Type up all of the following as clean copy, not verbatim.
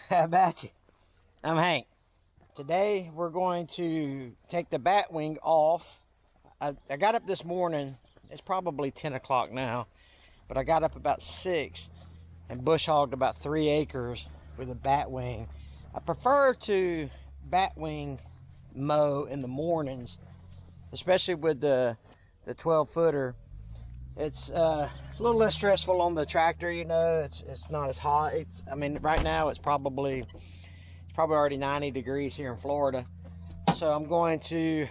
How about you? I'm Hank. Today we're going to take the bat wing off. I got up this morning. It's probably 10 o'clock now, but I got up about 6 and bush hogged about 3 acres with a bat wing. I prefer to bat wing mow in the mornings, especially with the 12 footer. It's a little less stressful on the tractor, you know. It's not as hot. I mean, right now it's probably already 90 degrees here in Florida. So I'm going to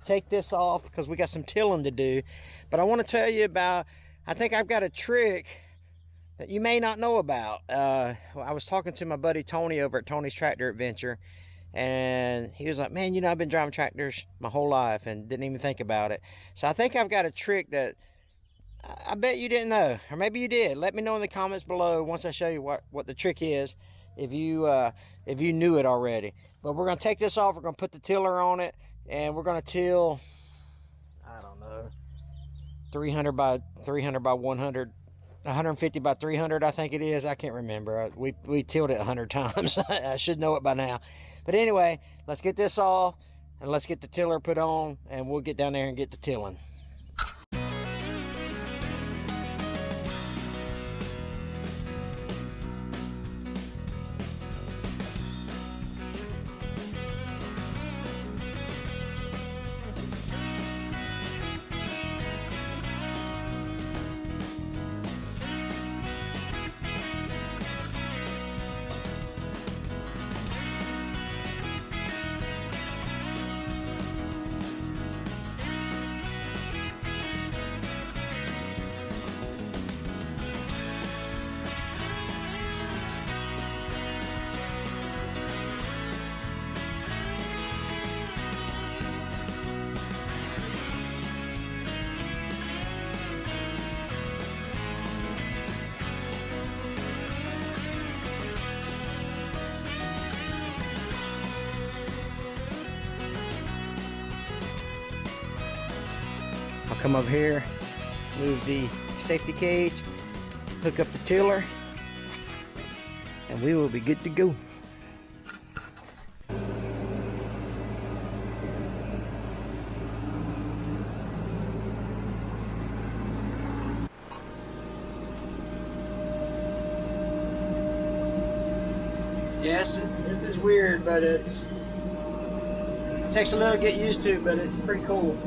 take this off because we got some tilling to do. But I want to tell you about, I think I've got a trick that you may not know about. I was talking to my buddy Tony over at Tony's Tractor Adventure, and he was like, man, you know, I've been driving tractors my whole life and didn't even think about it. So I think I've got a trick that I bet you didn't know, or maybe you did. Let me know in the comments below once I show you what the trick is, if you knew it already. But we're going to take this off. We're going to put the tiller on it, and we're going to till, I don't know, 300 by 100, 150 by 300, I think it is. I can't remember. We tilled it 100 times. I should know it by now. But anyway, let's get this off, and let's get the tiller put on, and we'll get down there and get the tilling. I'll come up here, move the safety cage, hook up the tiller, and we will be good to go. Yes, this is weird, but it takes a little to get used to, but it's pretty cool.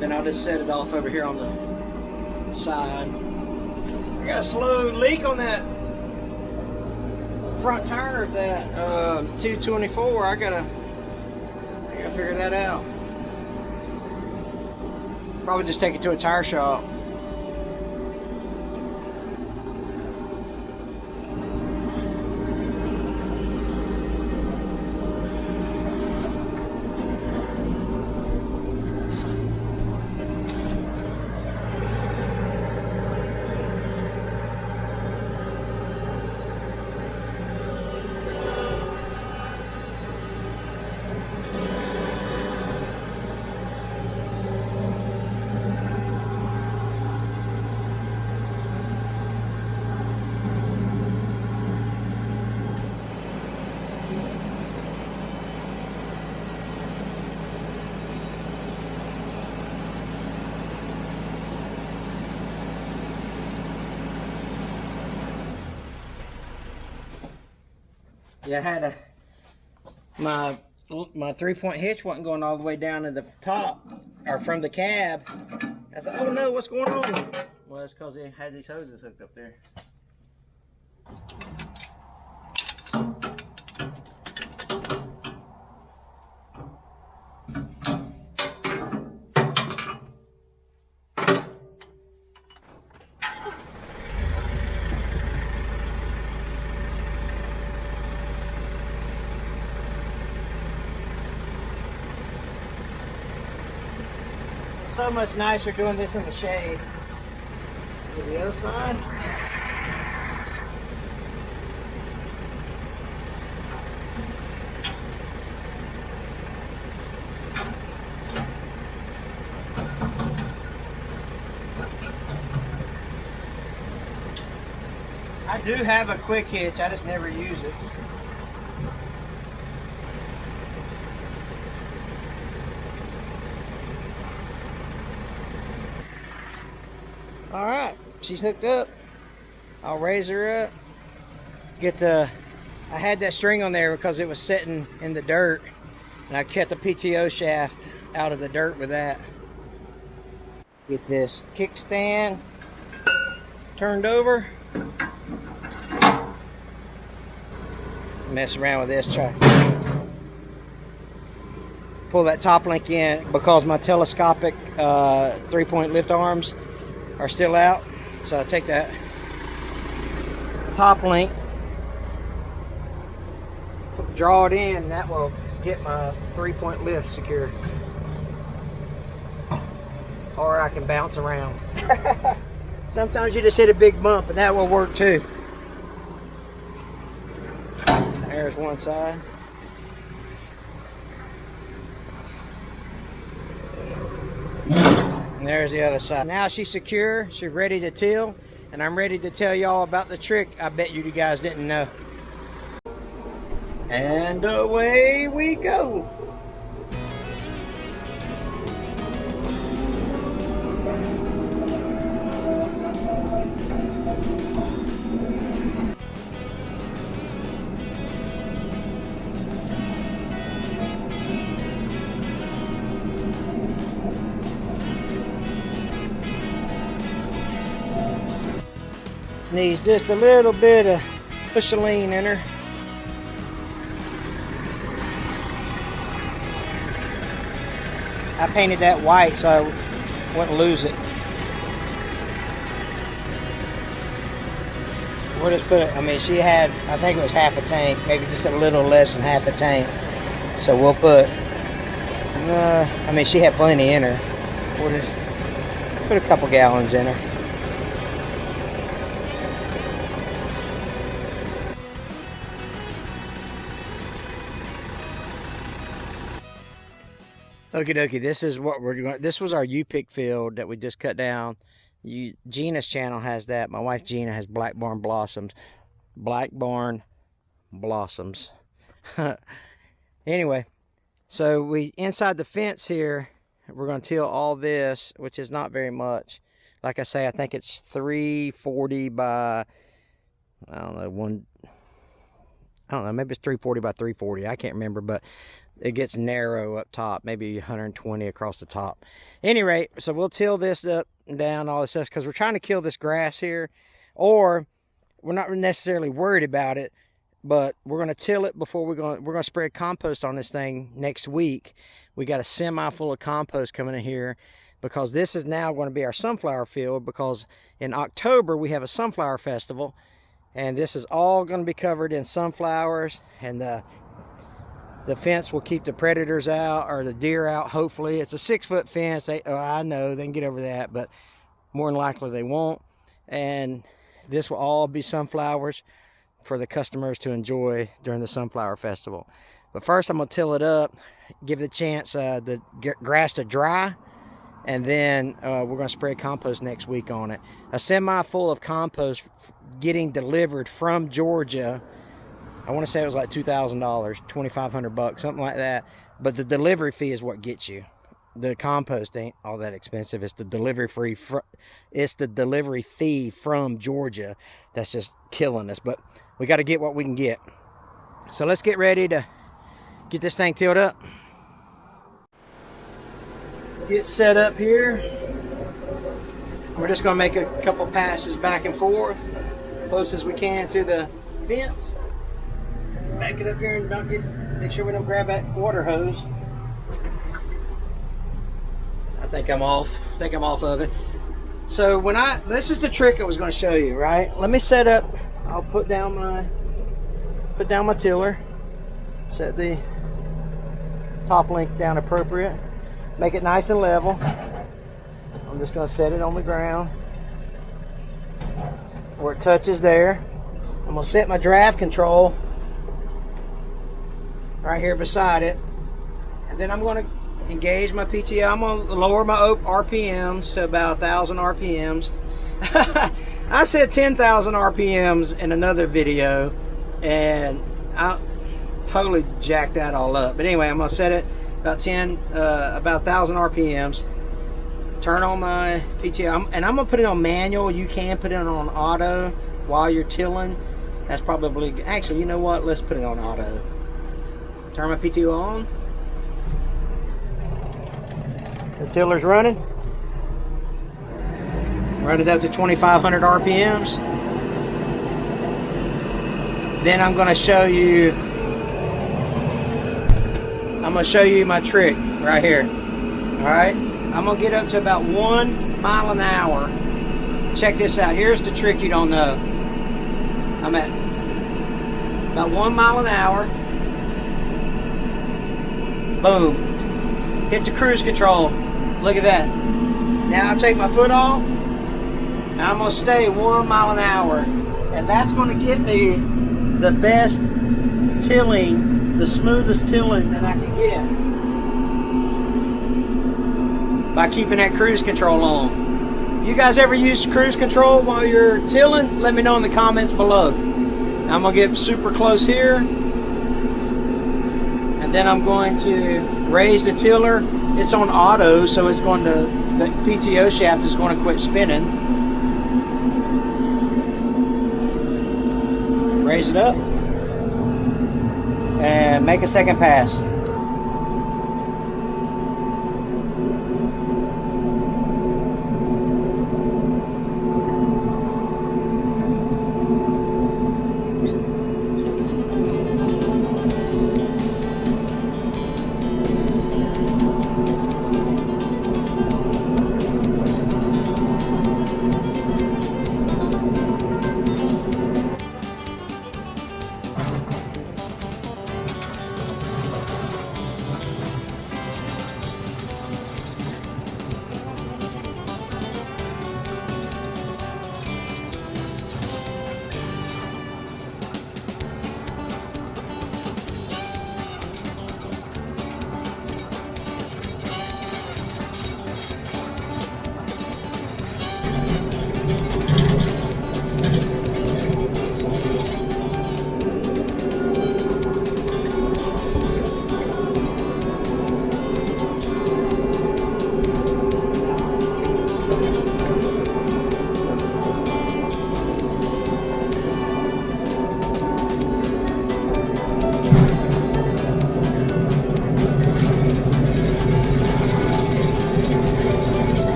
Then I'll just set it off over here on the side. I got a slow leak on that front tire of that 224. I gotta figure that out. Probably just take it to a tire shop. Yeah, I had my 3-point hitch wasn't going all the way down to the top or from the cab. I said, oh no, what's going on? Well, it's because they had these hoses hooked up there. so much nicer doing this in the shade. To the other side. I do have a quick hitch, I just never use it. All right, she's hooked up. I'll raise her up. I had that string on there because it was sitting in the dirt, and I cut the PTO shaft out of the dirt with that. Get this kickstand turned over. Mess around with this, try pull that top link in because my telescopic 3-point lift arms are still out. So I take that top link, draw it in, and that will get my 3-point lift secure. Or I can bounce around. Sometimes you just hit a big bump, and that will work too. There's one side. And there's the other side. Now she's secure, she's ready to till, and I'm ready to tell y'all about the trick I bet you guys didn't know. And away we go. Needs just a little bit of push of lean in her. I painted that white so I wouldn't lose it. We'll just put it, I mean, she had, I think it was half a tank, maybe just a little less than half a tank. So we'll put, I mean, she had plenty in her. We'll just put a couple gallons in her. Okie dokie, this is what we're going. This was our U-pick field that we just cut down. Gina's channel has that. My wife Gina has Blackbarn Blossoms. Blackbarn Blossoms. Anyway, so we inside the fence here, we're going to till all this, which is not very much. Like I say, I think it's 340 by, I don't know, maybe it's 340 by 340. I can't remember, but it gets narrow up top, maybe 120 across the top. Any rate, so we'll till this up and down, all this stuff, because we're trying to kill this grass here, or we're not necessarily worried about it, but we're going to till it before we're going to spread compost on this thing next week. We got a semi full of compost coming in here, because this is now going to be our sunflower field, because in October we have a sunflower festival, and this is all going to be covered in sunflowers, and the fence will keep the predators out, or the deer out, hopefully. It's a 6-foot fence. I know they can get over that, but more than likely they won't. And this will all be sunflowers for the customers to enjoy during the sunflower festival. But first I'm going to till it up, give it a chance the grass to dry, and then we're going to spread compost next week on it. A semi full of compost getting delivered from Georgia. I want to say it was like $2,000, $2,500, something like that. But the delivery fee is what gets you. The compost ain't all that expensive. It's the delivery fee from Georgia that's just killing us. But we got to get what we can get. So let's get ready to get this thing tilled up. Get set up here. We're just going to make a couple passes back and forth, close as we can to the fence. Back it up here and make sure we don't grab that water hose. I think I'm off of it. So this is the trick I was going to show you, right? Let me set up. I'll put down my tiller. Set the top link down appropriate. Make it nice and level. I'm just going to set it on the ground where it touches there. I'm going to set my draft control right here beside it. And then I'm going to engage my PTO. I'm going to lower my RPMs to about 1,000 RPMs. I said 10,000 RPMs in another video, and I totally jacked that all up. But anyway, I'm going to set it about 1,000 RPMs. Turn on my PTO, and I'm going to put it on manual. You can put it on auto while you're tilling. That's probably, actually, you know what? Let's put it on auto. Turn my PTO on. The tiller's running. Run it up to 2,500 RPMs. Then I'm going to show you my trick right here. All right, I'm going to get up to about 1 mile an hour. Check this out. Here's the trick you don't know. I'm at about 1 mile an hour. Boom. Hit the cruise control. Look at that. Now I take my foot off. And I'm going to stay 1 mile an hour. And that's going to get me the best tilling, the smoothest tilling that I can get by keeping that cruise control on. You guys ever use cruise control while you're tilling? Let me know in the comments below. I'm going to get super close here. And then I'm going to raise the tiller. It's on auto, so it's going to, the PTO shaft is going to quit spinning. Raise it up and make a second pass.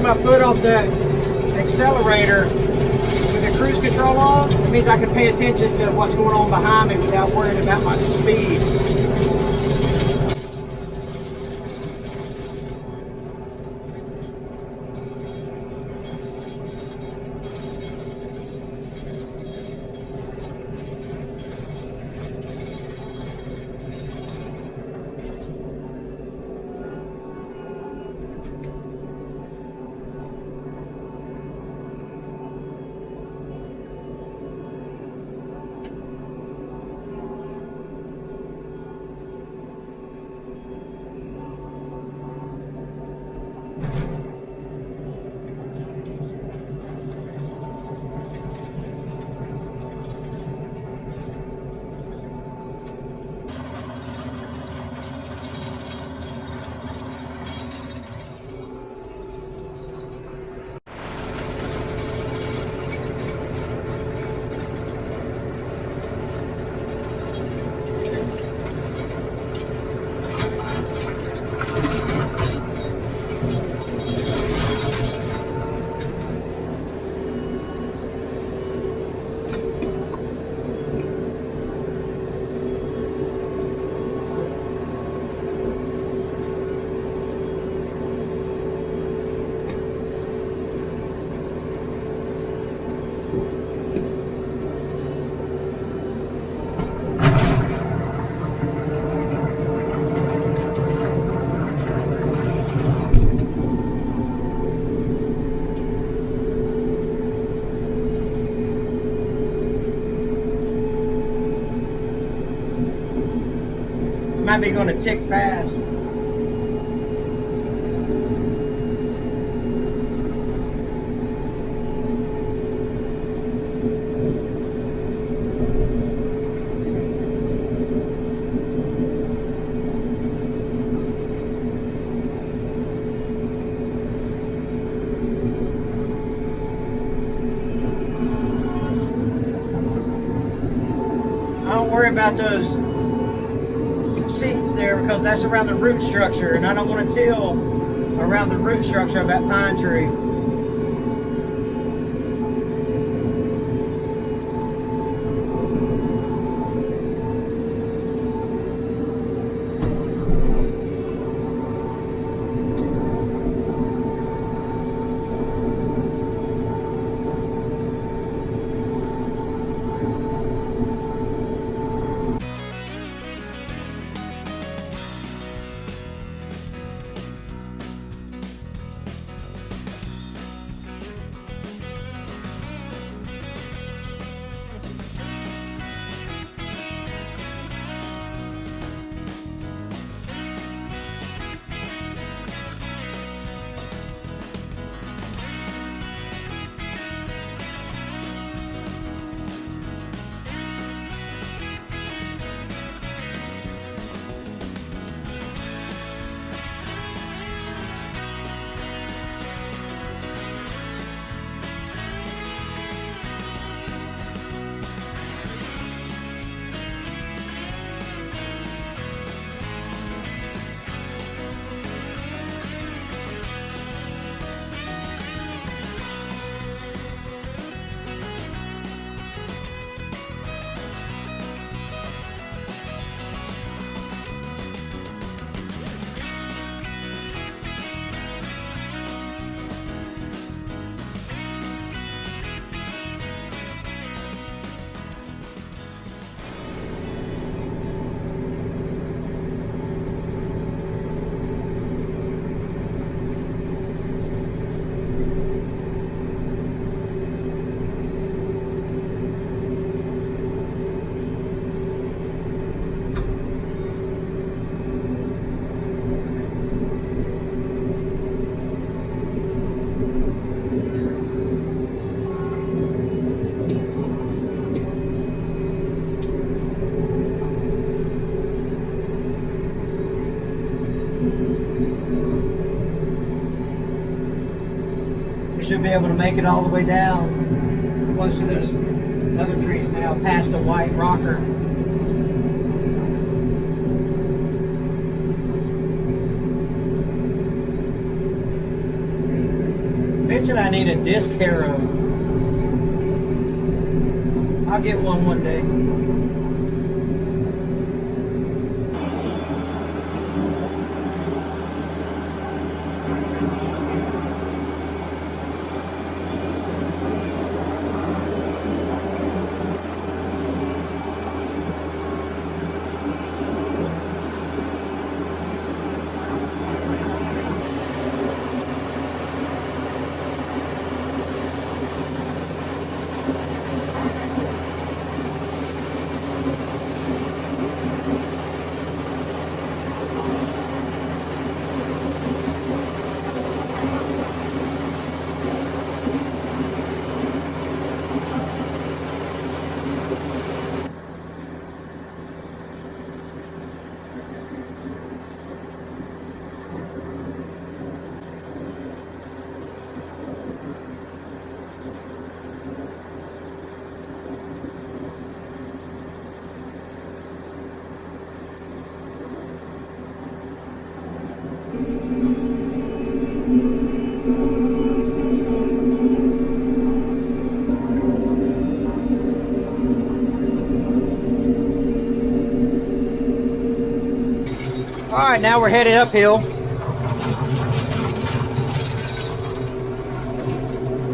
My foot off the accelerator with the cruise control on, it means I can pay attention to what's going on behind me without worrying about my speed. might be going to tick fast. Don't worry about those seats there because that's around the root structure, and I don't want to till around the root structure of that pine tree. Should be able to make it all the way down close to those other trees now, past a white rocker. Eventually I need a disc harrow. I'll get one day. All right, now we're headed uphill.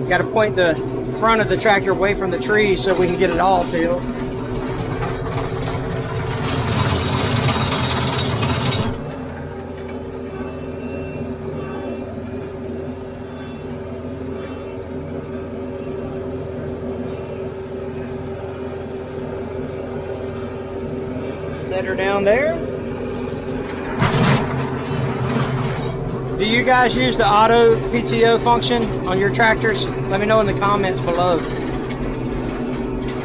Got to point the front of the tractor away from the trees so we can get it all tilled. Set her down there. Do you guys use the auto PTO function on your tractors? Let me know in the comments below.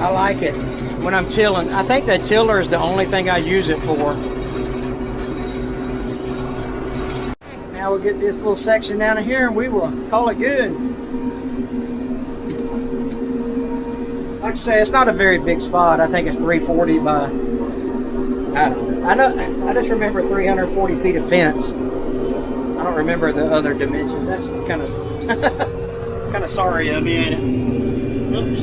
I like it when I'm tilling. I think that tiller is the only thing I use it for. Now we'll get this little section down in here and we will call it good. Like I say, it's not a very big spot. I think it's 340 by, I don't know. I just remember 340 feet of fence. I don't remember the other dimension. That's kind of sorry of me, ain't it? Oops.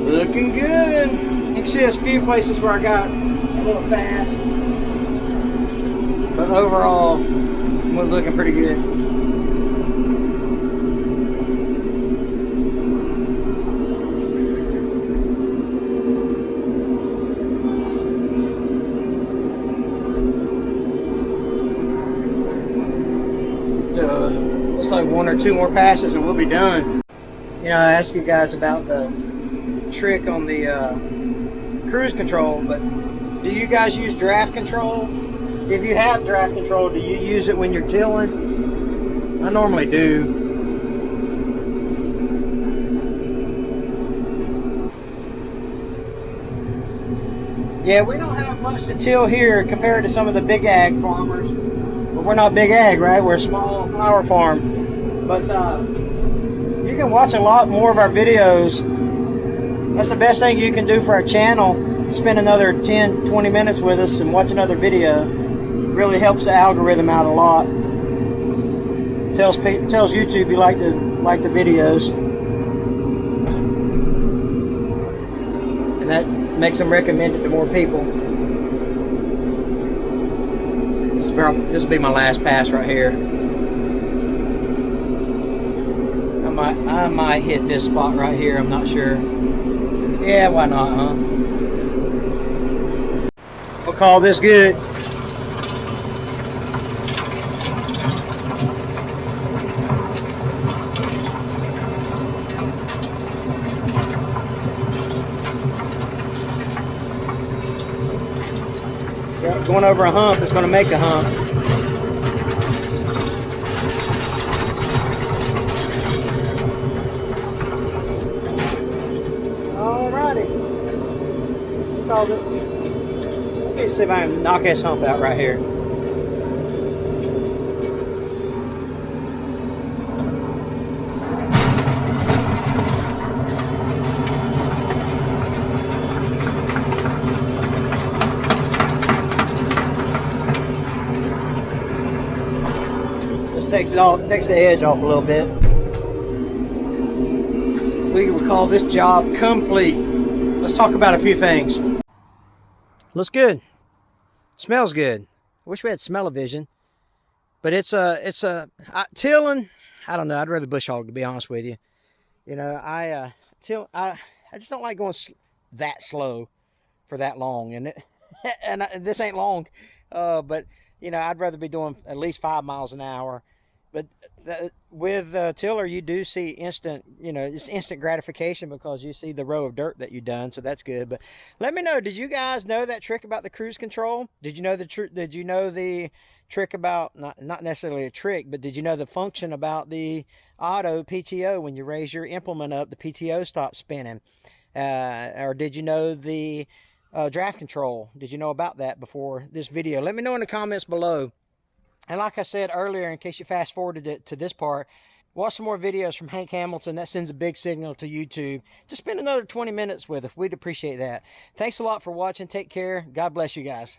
Looking good. You can see there's a few places where I got a little fast, but overall, we're looking pretty good. So, looks like 1 or 2 more passes and we'll be done. You know, I asked you guys about the trick on the cruise control, but do you guys use draft control? If you have draft control, do you use it when you're tilling? I normally do. Yeah, we don't have much to till here compared to some of the big ag farmers. But we're not big ag, right? We're a small flower farm. But you can watch a lot more of our videos. That's the best thing you can do for our channel. Spend another 10-20 minutes with us and watch another video. Really helps the algorithm out a lot. Tells YouTube you like the videos, and that makes them recommend it to more people. This will be my last pass right here. I might hit this spot right here. I'm not sure. Yeah, why not, huh? We'll call this good. Yeah, going over a hump is going to make a hump. Called it. Let me see if I can knock this hump out right here. Just takes the edge off a little bit. We will call this job complete. Let's talk about a few things. Looks good. Smells good. I wish we had smell-o-vision. But tilling, I don't know. I'd rather bush hog, to be honest with you. You know, I just don't like going that slow for that long. And this ain't long. But, you know, I'd rather be doing at least 5 miles an hour. But with tiller, you do see instant, you know, it's instant gratification because you see the row of dirt that you've done, so that's good. But let me know, did you guys know that trick about the cruise control? Did you know the trick about, not necessarily a trick, but did you know the function about the auto PTO? When you raise your implement up, the PTO stops spinning. Or did you know the draft control? Did you know about that before this video? Let me know in the comments below. And like I said earlier, in case you fast forwarded it to this part, watch some more videos from Hank Hamilton. That sends a big signal to YouTube. Just spend another 20 minutes with us. We'd appreciate that. Thanks a lot for watching. Take care. God bless you guys.